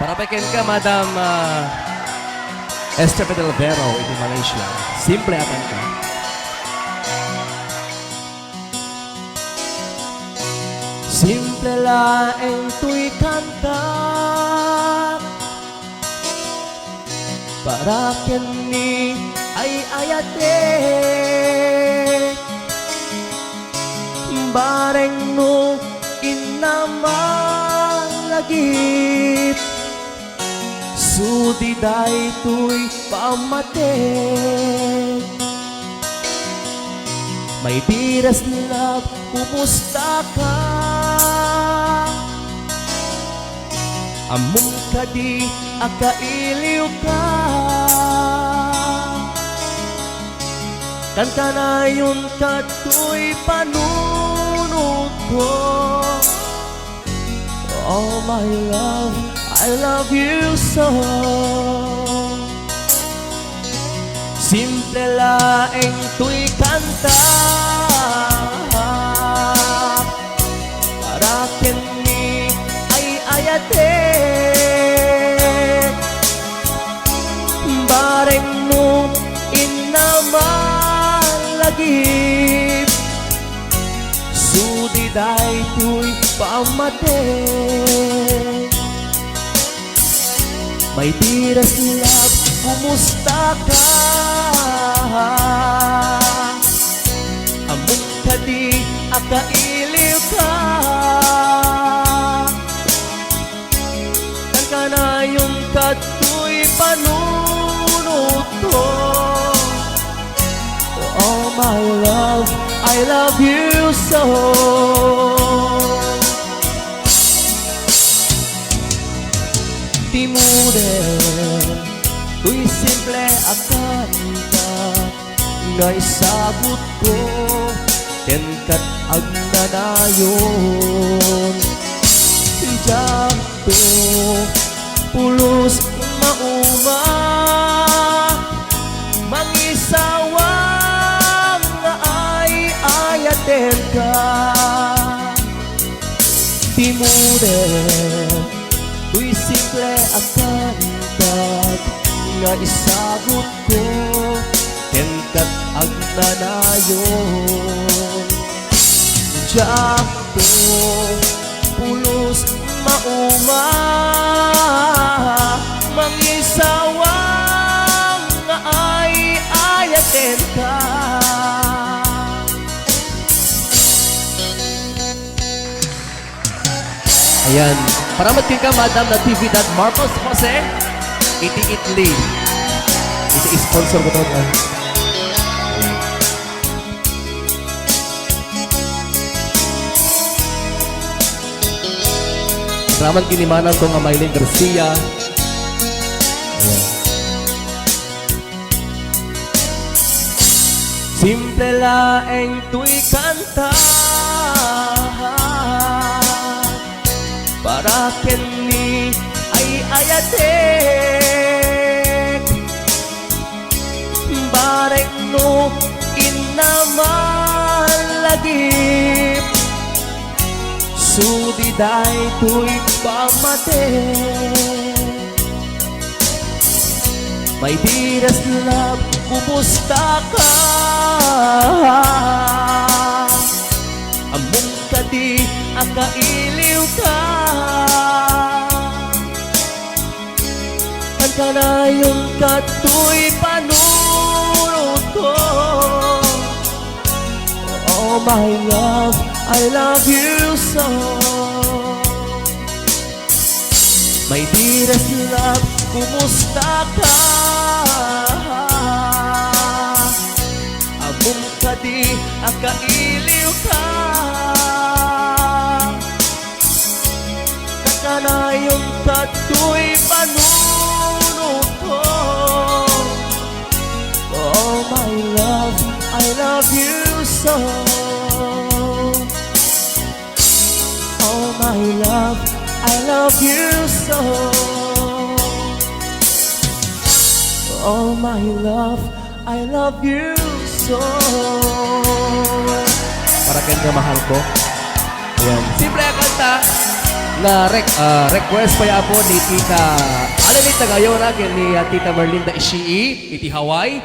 Para pekin ka, Madam Esther Pedelvero, iti Malaysia. Simple atan ka. Simple laeng tuy kanta para kini ay ayate bareng no inamalagip sudi day tuy pamate may biras love kumusta ka among kadi akailiw ka kanta na yun kato'y panunod ko. Oh my love, I love you so. Simple laeng to'y kanta para kini ay ayate bareng mo inamalagip sudi day to'y pamate may tiras love kumusta ka among kadi akailiw ka ka na yung kato'y panunod ko. Oh my love, I love you so. Timude, tuy simple akan ka nga isabot ko kenkat agnanayon ijak to pulos mauma mangisawang nga ay ayaten ka timude tuy simple akan tag nga isagot ko kenkat agnanayon jak to pulos mauma mangisawang nga ay ayaten ka. Ayan, paramat ka Madam na TV that Marcos Jose iti Italy iti sponsor ko ito. Salamat kinimanan ko nga Maylene Garcia. Ayan. Simple laeng tuy kanta para kini ay ayatek bareng no inamalagip sudi day tuy pamate may diras love kumusta ka among kadi akailiw ka kanta na yung kato'y panunod ko. Oh my love, I love you so. May diras love, kumusta ka? Among kadi akailiw ka kanta na yung kato'y panunod ko. Oh my love, I love you so. Oh my love, I love you so. Oh my love, I love you so. Para kanya mahal ko. Ayan. Simple ang kanta. na request pa po ni Tita Alanit Tagayora ni Tita Merlinda Ishii iti Hawaii